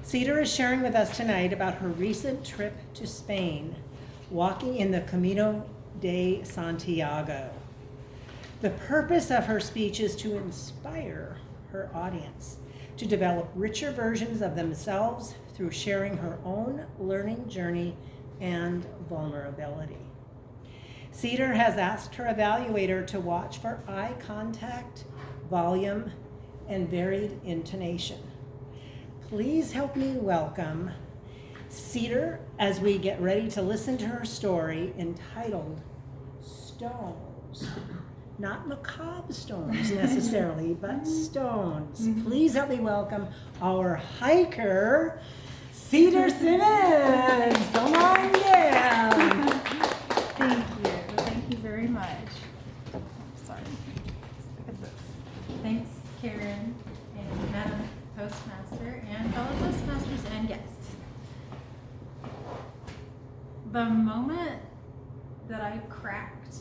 Cedar is sharing with us tonight about her recent trip to Spain, walking in the Camino de Santiago. The purpose of her speech is to inspire her audience to develop richer versions of themselves through sharing her own learning journey and vulnerability. Cedar has asked her evaluator to watch for eye contact, volume, and varied intonation. Please help me welcome Cedar as we get ready to listen to her story entitled Stones. Not macabre stones necessarily, but stones. Please help me welcome our hiker, Cedar Simmons. Come on down. Thank you. Thank you very much. Sorry. Look at this. Thanks, Karen and Madam Toastmaster and fellow Toastmasters and guests. The moment that I cracked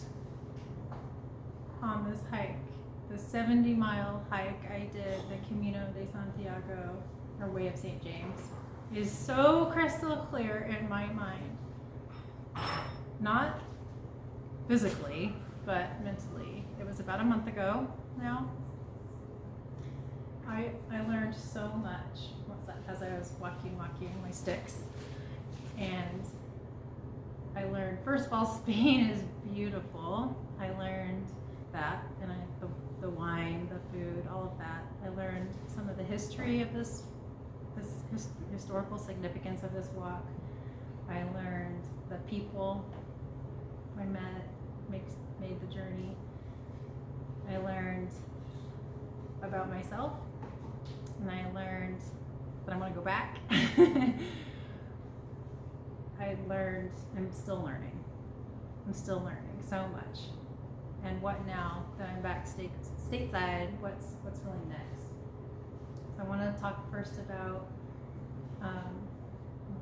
on this hike, the 70-mile hike I did, the Camino de Santiago, or Way of St. James, is so crystal clear in my mind. Not physically, but mentally. It was about a month ago now. I learned so much as I was walking my sticks. And I learned, first of all, Spain is beautiful. I learned that, and the wine, the food, all of that. I learned some of the history of this historical significance of this walk. I learned the people I met, made the journey. I learned about myself, and I learned that I want to go back. I'm still learning. I'm still learning so much. And what now that I'm back stateside, what's really next? So I want to talk first about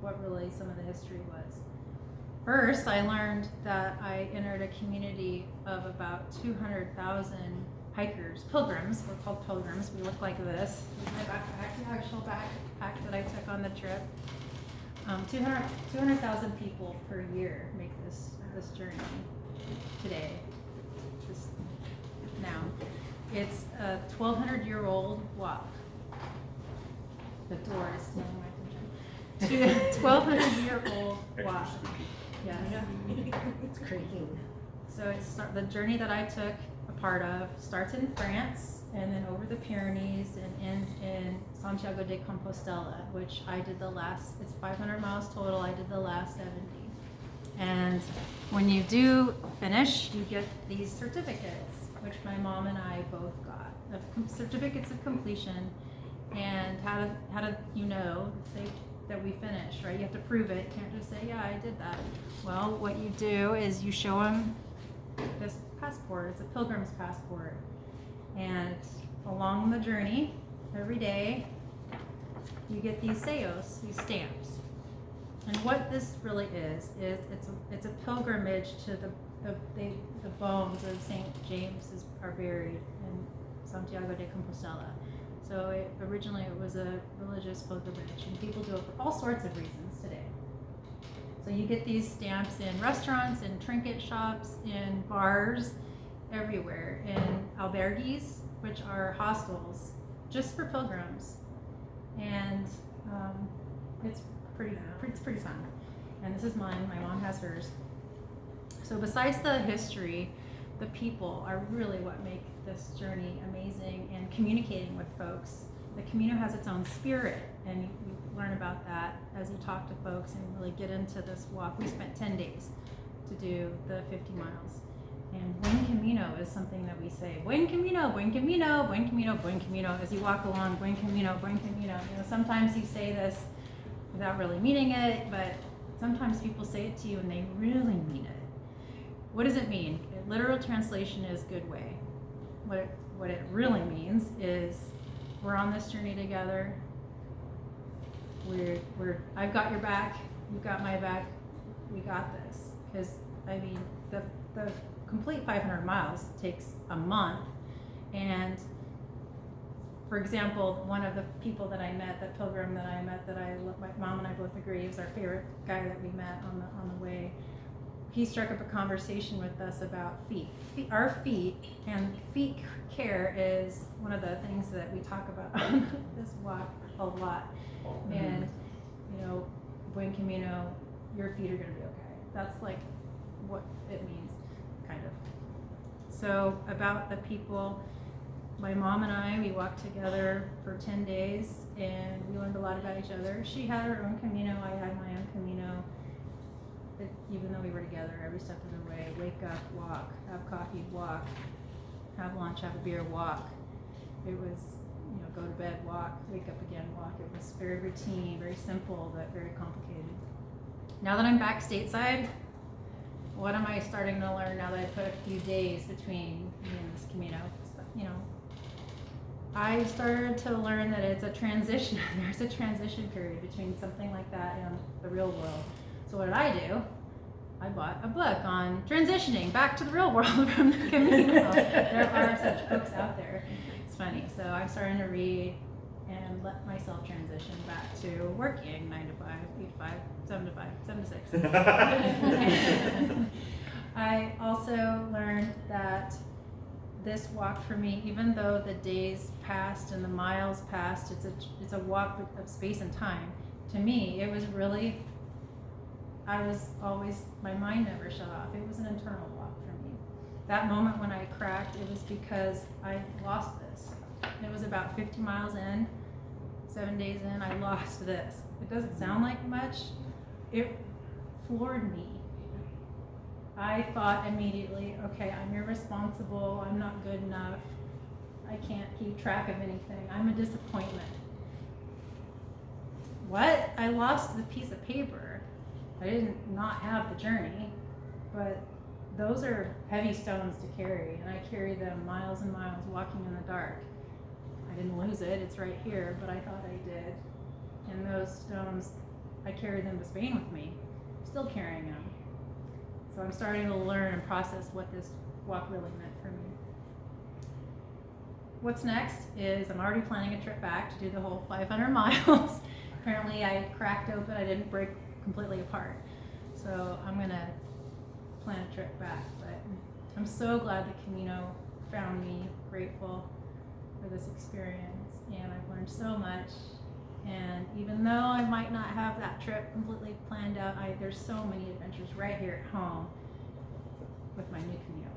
what really some of the history was. First, I learned that I entered a community of about 200,000 hikers, pilgrims. We're called pilgrims. We look like this. This is my backpack, the actual backpack that I took on the trip. 200,000 people per year make this journey today. Now, it's a 1,200-year-old walk. The door is stealing my attention. 1,200-year-old walk. Yeah. It's creaking. So the journey that I took a part of starts in France and then over the Pyrenees and ends in Santiago de Compostela, which I did it's 500 miles total. I did the last 70. And when you do finish, you get these certificates, which my mom and I both got, certificates of completion. And how do you know that we finished, right? You have to prove it. You can't just say, yeah, I did that. Well, what you do is you show them this passport. It's a pilgrim's passport. And along the journey, every day, you get these sellos, these stamps. And what this really is it's a pilgrimage to the bones of St. James are buried in Santiago de Compostela. So originally it was a religious pilgrimage, and people do it for all sorts of reasons today. So you get these stamps in restaurants, in trinket shops, in bars, everywhere, in albergues, which are hostels, just for pilgrims. And it's pretty fun. And this is mine. My mom has hers. So besides the history, the people are really what make this journey amazing, and communicating with folks. The Camino has its own spirit, and you learn about that as you talk to folks and really get into this walk. We spent 10 days to do the 50 miles. And Buen Camino is something that we say, Buen Camino, Buen Camino, Buen Camino, Buen Camino, as you walk along, Buen Camino, Buen Camino. You know, sometimes you say this without really meaning it, but sometimes people say it to you and they really mean it. What does it mean? Literal translation is good way. What it really means is we're on this journey together. I've got your back, you've got my back, we got this. Because I mean, the complete 500 miles takes a month, and for example, one of the people that I met, that pilgrim that I met, my mom and I both agree is our favorite guy that we met on the way. He struck up a conversation with us about feet. Our feet, and feet care is one of the things that we talk about on this walk a lot. And, you know, Buen Camino, your feet are going to be okay. That's like what it means, kind of. So about the people, my mom and I, we walked together for 10 days and we learned a lot about each other. She had her own Camino, I had my own Camino. But even though we were together every step of the way, wake up, walk, have coffee, walk, have lunch, have a beer, walk. It was, you know, go to bed, walk, wake up again, walk. It was very routine, very simple, but very complicated. Now that I'm back stateside, what am I starting to learn now that I put a few days between me and this Camino? You know, I started to learn that it's a transition. There's a transition period between something like that and the real world. So what did I do? I bought a book on transitioning back to the real world from the Camino. There are such books out there. It's funny. So I'm starting to read and let myself transition back to working 9 to 5, 8 to 5, 7 to 5, 7 to 6. I also learned that this walk for me, even though the days passed and the miles passed, it's a walk of space and time. To me, it was really, I was always, my mind never shut off. It was an internal walk for me. That moment when I cracked, it was because I lost this. It was about 50 miles in, 7 days in, I lost this. It doesn't sound like much. It floored me. I thought immediately, okay, I'm irresponsible, I'm not good enough, I can't keep track of anything, I'm a disappointment. What? I lost the piece of paper. I didn't not have the journey, but those are heavy stones to carry, and I carried them miles and miles walking in the dark. I didn't lose it, it's right here, but I thought I did. And those stones, I carried them to Spain with me, still carrying them. So I'm starting to learn and process what this walk really meant for me. What's next is I'm already planning a trip back to do the whole 500 miles. Apparently I cracked open, I didn't break completely apart. So I'm gonna plan a trip back, but I'm so glad the Camino found me, grateful for this experience, and I've learned so much. And even though I might not have that trip completely planned out, there's so many adventures right here at home with my new Camino.